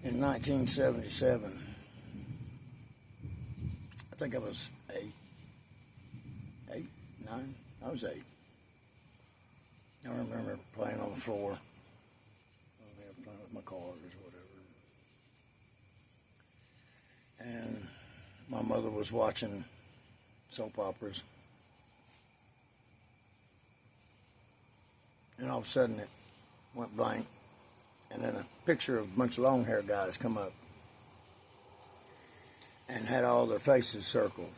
in 1977. I think I was 9. I was 8. I remember playing on the floor. Playing with my cars or whatever. And my mother was watching soap operas. And all of a sudden it went blank. And then a picture of a bunch of long-haired guys come up and had all their faces circled.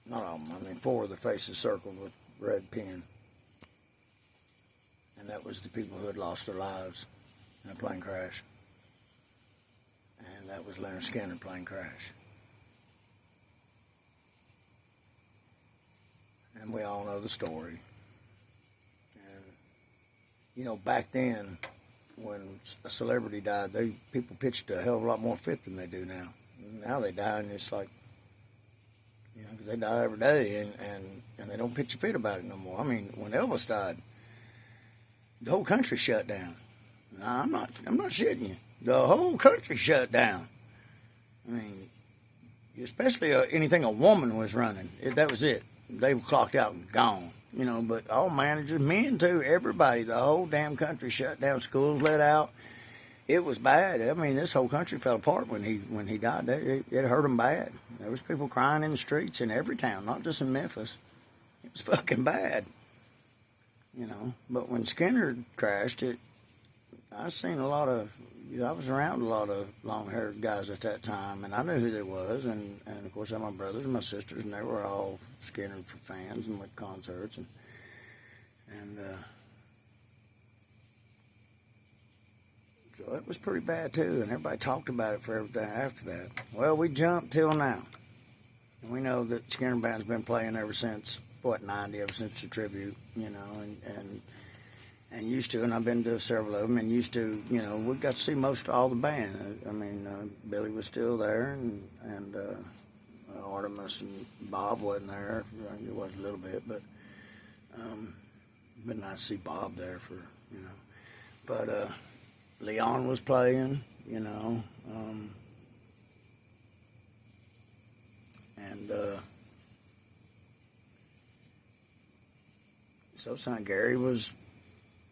Not all of them, I mean 4 of their faces circled with red pen. And that was the people who had lost their lives in a plane crash. And that was Leonard Skinner plane crash. And we all know the story. And, you know, back then, when a celebrity died, people pitched a hell of a lot more fit than they do now. Now they die and it's like, you know, because they die every day and they don't pitch a fit about it no more. I mean, when Elvis died, the whole country shut down. Now, I'm not shitting you. The whole country shut down. I mean, especially anything a woman was running. That was it. They were clocked out and gone. You know, but all managers, men too, everybody, the whole damn country shut down. Schools let out. It was bad. I mean, this whole country fell apart when he died. It hurt them bad. There was people crying in the streets in every town, not just in Memphis. It was fucking bad. You know, but when Skynyrd crashed, I seen a lot of, you know, I was around a lot of long-haired guys at that time, and I knew who they was, and of course I had my brothers and my sisters, and they were all Skynyrd fans and went to concerts, and so it was pretty bad too, and everybody talked about it for everything after that. Well, we jumped till now, and we know that Skynyrd Band's been playing ever since, 90, ever since the tribute, you know, and used to, and I've been to several of them, and used to, you know, we got to see most all the band. I mean, Billy was still there, and Artemis and Bob wasn't there. It was a little bit, but been nice to see Bob there for, you know. But Leon was playing, you know, and so son Gary was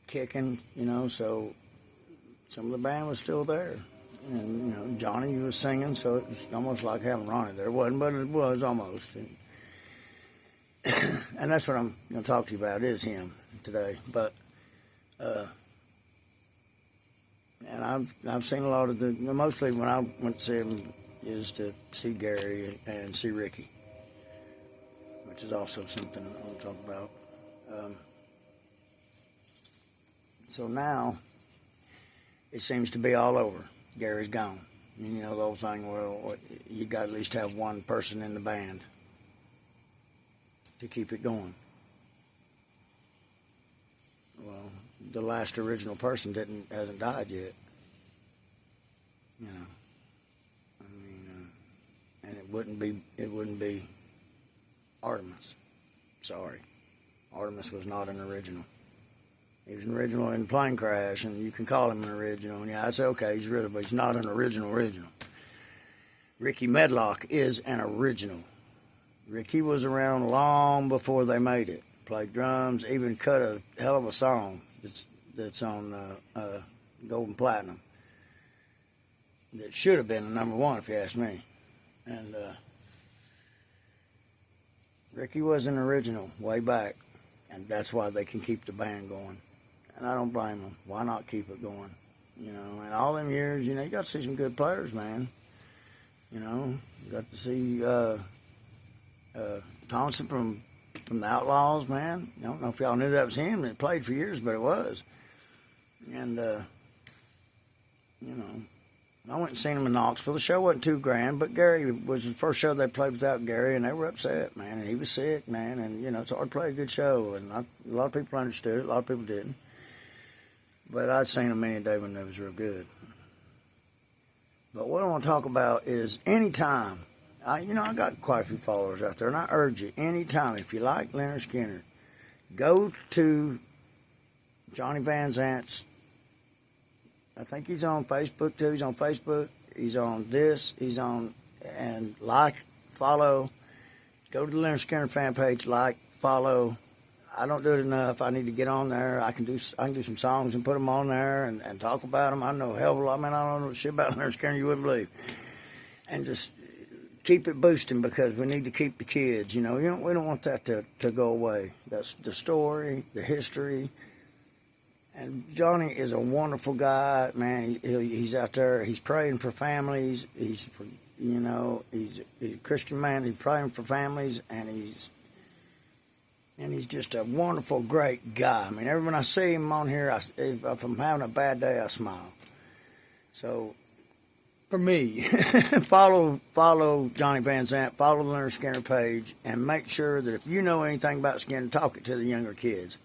kicking, you know, so some of the band was still there. And, you know, Johnny was singing, so it was almost like having Ronnie there. It wasn't, but it was almost. And that's what I'm going to talk to you about, is him today. But, and I've seen a lot of mostly when I went to see him is to see Gary and see Ricky, which is also something I want to talk about. So now, it seems to be all over. Gary's gone. You know the whole thing, well, you got to at least have one person in the band to keep it going. Well, the last original person hasn't died yet. You know, I mean, and it wouldn't be Artemis. Sorry, Artemis was not an original. He was an original in Plane Crash, and you can call him an original. And yeah, I'd say, okay, he's original, but he's not an original. Ricky Medlock is an original. Ricky was around long before they made it. Played drums, even cut a hell of a song that's on Golden Platinum. That should have been the #1 if you ask me. And Ricky was an original way back, and that's why they can keep the band going. And I don't blame them. Why not keep it going? You know, and all them years, you know, you got to see some good players, man. You know, you got to see Thompson from the Outlaws, man. I don't know if y'all knew that was him. It played for years, but it was. And, you know, I went and seen him in Knoxville. The show wasn't too grand, but Gary was the first show they played without Gary, and they were upset, man. And he was sick, man. And, you know, it's hard to play a good show. And a lot of people understood it. A lot of people didn't. But I'd seen him many a day when they was real good. But what I want to talk about is anytime, you know, I got quite a few followers out there, and I urge you, anytime, if you like Leonard Skinner, go to Johnny Van Zant's I think he's on Facebook too. He's on Facebook. He's on this. He's on, and like, follow. Go to the Leonard Skinner fan page. Like, follow. I don't do it enough. I need to get on there. I can do some songs and put them on there and talk about them. I know a hell of a lot. Man, I don't know shit about Leonard Skinner you wouldn't believe. And just keep it boosting because we need to keep the kids. You know, we don't want that to go away. That's the story, the history. And Johnny is a wonderful guy, man. He's out there. He's praying for families. He's a Christian man. He's praying for families, and he's just a wonderful, great guy. I mean, every when I see him on here, if I'm having a bad day, I smile. So, for me, follow Johnny Van Zant, follow the Leonard Skinner page, and make sure that if you know anything about Skinner, talk it to the younger kids.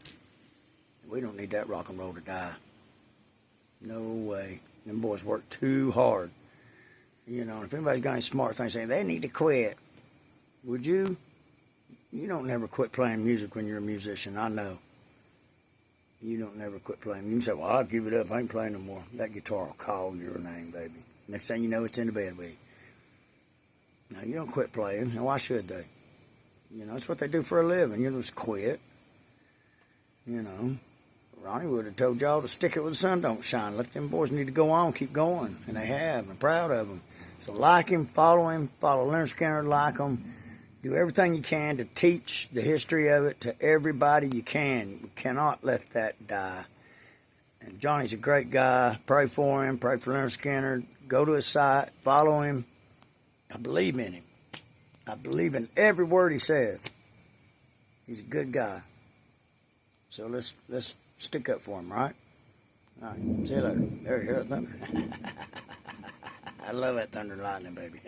We don't need that rock and roll to die. No way. Them boys work too hard. You know, if anybody's got any smart things saying they need to quit, would you? You don't never quit playing music when you're a musician. I know. You don't never quit playing. You can say, well, I'll give it up. I ain't playing no more. That guitar will call your name, baby. Next thing you know, it's in the bed with you. Now, you don't quit playing. And why should they? You know, it's what they do for a living. You just quit. You know. Ronnie would have told y'all to stick it where the sun don't shine. Let them boys need to go on, keep going. And they have. I'm proud of them. So like him, follow Leonard Skinner, like him. Do everything you can to teach the history of it to everybody you can. We cannot let that die. And Johnny's a great guy. Pray for him. Pray for Leonard Skinner. Go to his site. Follow him. I believe in him. I believe in every word he says. He's a good guy. So let's stick up for him, right? All right. See you later. There you hear that thunder? I love that thunder and lightning, baby.